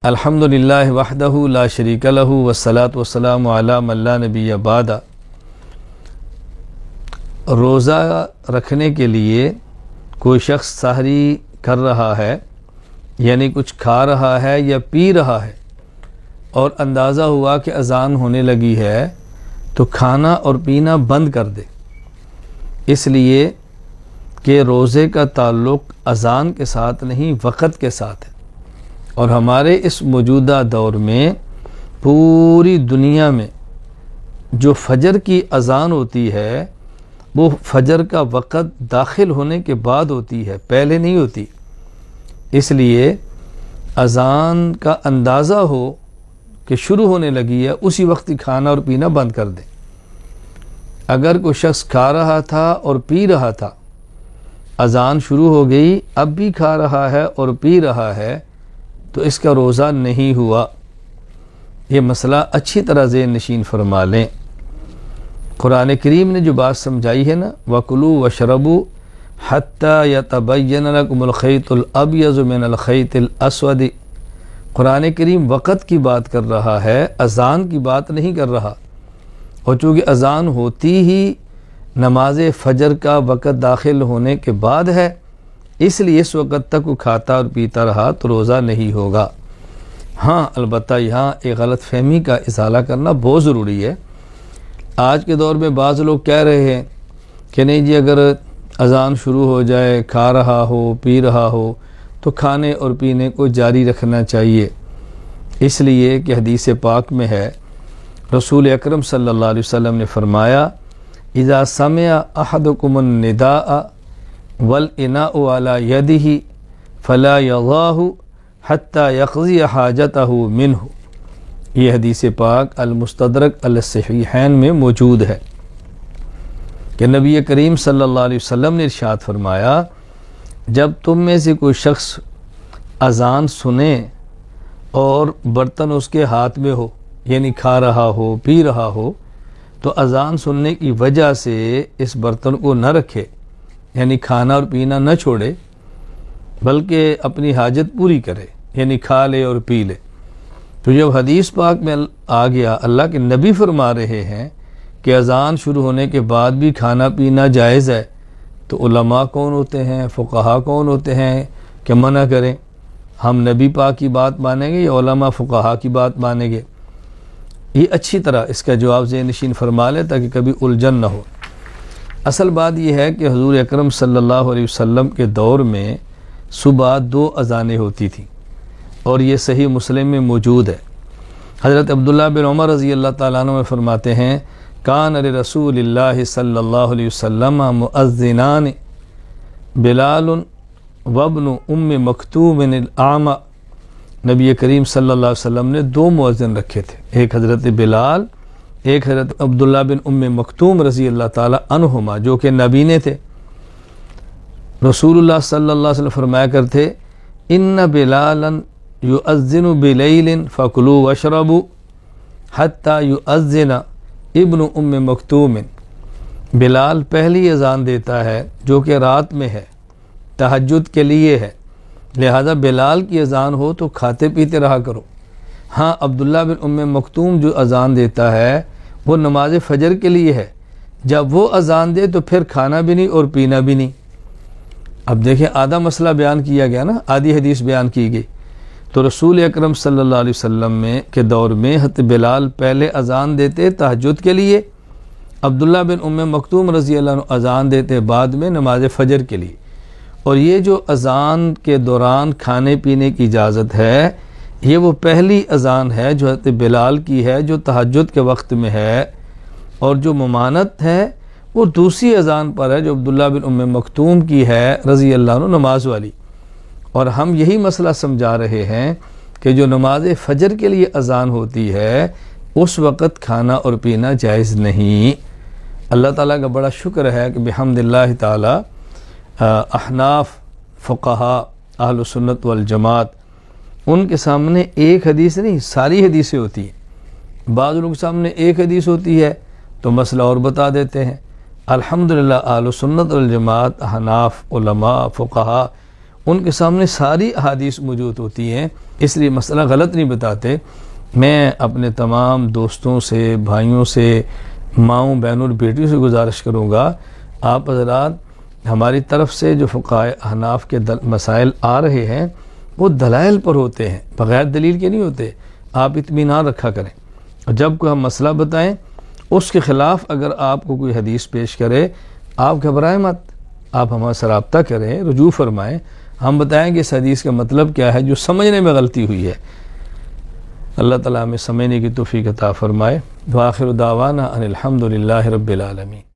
الحمدللہ وحدہ لا شریک لہ والصلاۃ والسلام علی من لا نبی بعد۔ روزہ رکھنے کے لیے کوئی شخص سحری کر رہا ہے، یعنی کچھ کھا رہا ہے یا پی رہا ہے، اور اندازہ ہوا کہ اذان ہونے لگی ہے تو کھانا اور پینا بند کر دے، اس لیے کہ روزے کا تعلق اذان کے ساتھ نہیں وقت کے ساتھ ہے۔ اور ہمارے اس موجودہ دور میں پوری دنیا میں جو فجر کی اذان ہوتی ہے وہ فجر کا وقت داخل ہونے کے بعد ہوتی ہے، پہلے نہیں ہوتی۔ اس لیے اذان کا اندازہ ہو کہ شروع ہونے لگی ہے، اسی وقت ہی کھانا اور پینا بند کر دیں۔ اگر کوئی شخص کھا رہا تھا اور پی رہا تھا، اذان شروع ہو گئی، اب بھی کھا رہا ہے اور پی رہا ہے، تو اس کا روزہ نہیں ہوا۔ یہ مسئلہ اچھی طرح ذہن نشین فرما لیں۔ قرآن کریم نے جو بات سمجھائی ہے نا، وَكُلُوا وَاشْرَبُوا حَتَّى يَتَبَيَّنَ لَكُمُ الْخَيْطُ الْأَبْيَضُ مِنَ الْخَيْطِ الْأَسْوَدِ۔ قرآن کریم وقت کی بات کر رہا ہے، اذان کی بات نہیں کر رہا۔ اور چونکہ اذان ہوتی ہی نماز فجر کا وقت داخل ہونے کے بعد ہے، اس لیے اس وقت تک وہ کھاتا اور پیتا رہا تو روزہ نہیں ہوگا۔ ہاں البتہ یہاں ایک غلط فہمی کا ازالہ کرنا بہت ضروری ہے۔ آج کے دور میں بعض لوگ کہہ رہے ہیں کہ نہیں جی، اگر اذان شروع ہو جائے، کھا رہا ہو پی رہا ہو تو کھانے اور پینے کو جاری رکھنا چاہیے، اس لیے کہ حدیث پاک میں ہے، رسول اکرم صلی اللہ علیہ وسلم نے فرمایا، اذا سمع احدکم النداء والاناء على يده فلا يضعه حتى يقضي حاجته منه۔ یہ حدیث پاک المستدرک علی الصحیحین میں موجود ہے کہ نبی کریم صلی اللہ علیہ وسلم نے ارشاد فرمایا، جب تم میں سے کوئی شخص اذان سنے اور برتن اس کے ہاتھ میں ہو، یعنی کھا رہا ہو پی رہا ہو، تو اذان سننے کی وجہ سے اس برتن کو نہ رکھے، یعنی کھانا اور پینا نہ چھوڑے، بلکہ اپنی حاجت پوری کرے، یعنی کھا لے اور پی لے۔ تو جب حدیث پاک میں آ گیا، اللہ کے نبی فرما رہے ہیں کہ اذان شروع ہونے کے بعد بھی کھانا پینا جائز ہے، تو علماء کون ہوتے ہیں، فقہا کون ہوتے ہیں کہ منع کریں؟ ہم نبی پاک کی بات مانیں گے یا علماء فقہا کی بات مانیں گے؟ یہ اچھی طرح اس کا جواب ذہن نشین فرما لیں تاکہ کبھی الجھن نہ ہو۔ اصل بات یہ ہے کہ حضور اکرم صلی اللہ علیہ وسلم کے دور میں صبح 2 اذانیں ہوتی تھیں، اور یہ صحیح مسلم میں موجود ہے۔ حضرت عبداللہ بن عمر رضی اللہ تعالیٰ عنہ فرماتے ہیں، کان لرسول اللہ صلی اللہ علیہ وسلم مؤذنان بلال وابن ام مکتوم الاعمى۔ نبی کریم صلی اللہ علیہ وسلم نے 2 مؤذن رکھے تھے، ایک حضرت بلال، ایک حضرت عبداللہ بن ام مکتوم رضی اللہ تعالیٰ عنہما، جو کہ نبینے تھے۔ رسول اللہ صلی اللہ علیہ وسلم فرمایا کرتے، ان بلالا یؤذن بلیل فکلوا واشربوا حتی یؤذن ابن ام مکتوم۔ بلال پہلی اذان دیتا ہے جو کہ رات میں ہے، تہجد کے لیے ہے، لہذا بلال کی اذان ہو تو کھاتے پیتے رہا کرو۔ ہاں عبداللہ بن ام مکتوم جو اذان دیتا ہے وہ نماز فجر کے لیے ہے، جب وہ اذان دے تو پھر کھانا بھی نہیں اور پینا بھی نہیں۔ اب دیکھیں آدھا مسئلہ بیان کیا گیا نا، آدھی حدیث بیان کی گئی۔ تو رسول اکرم صلی اللہ علیہ وسلم کے دور میں حضرت بلال پہلے اذان دیتے تہجد کے لیے، عبداللہ بن ام مکتوم رضی اللہ عنہ اذان دیتے بعد میں نماز فجر کے لیے۔ اور یہ جو اذان کے دوران کھانے پینے کی اجازت ہے، یہ وہ پہلی اذان ہے جو حضرت بلال کی ہے، جو تہجد کے وقت میں ہے، اور جو ممانت ہے وہ دوسری اذان پر ہے جو عبداللہ بن ام مکتوم کی ہے رضی اللہ عنہ، نماز والی۔ اور ہم یہی مسئلہ سمجھا رہے ہیں کہ جو نماز فجر کے لیے اذان ہوتی ہے اس وقت کھانا اور پینا جائز نہیں۔ اللہ تعالیٰ کا بڑا شکر ہے کہ بحمد اللہ تعالی احناف فقہا اہل سنت والجماعت، ان کے سامنے ایک حدیث نہیں ساری حدیثیں ہوتی ہیں۔ بعض لوگوں کے سامنے ایک حدیث ہوتی ہے تو مسئلہ اور بتا دیتے ہیں۔ الحمدللہ اہل سنت والجماعت، احناف، علماء، فقہا، ان کے سامنے ساری احادیث موجود ہوتی ہیں، اس لیے مسئلہ غلط نہیں بتاتے۔ میں اپنے تمام دوستوں سے، بھائیوں سے، ماؤں بہنوں اور بیٹیوں سے گزارش کروں گا، آپ حضرات ہماری طرف سے جو فقہائے احناف کے مسائل آ رہے ہیں وہ دلائل پر ہوتے ہیں، بغیر دلیل کے نہیں ہوتے۔ آپ اطمینان رکھا کریں، اور جب کوئی ہم مسئلہ بتائیں اس کے خلاف اگر آپ کو کوئی حدیث پیش کرے، آپ گھبرائیں مت، آپ ہمارے سے رابطہ کریں، رجوع فرمائیں، ہم بتائیں کہ اس حدیث کا مطلب کیا ہے جو سمجھنے میں غلطی ہوئی ہے۔ اللہ تعالیٰ ہمیں سمجھنے کی توفیق عطا فرمائے۔ وآخر دعوانا ان الحمد للہ رب العالمین۔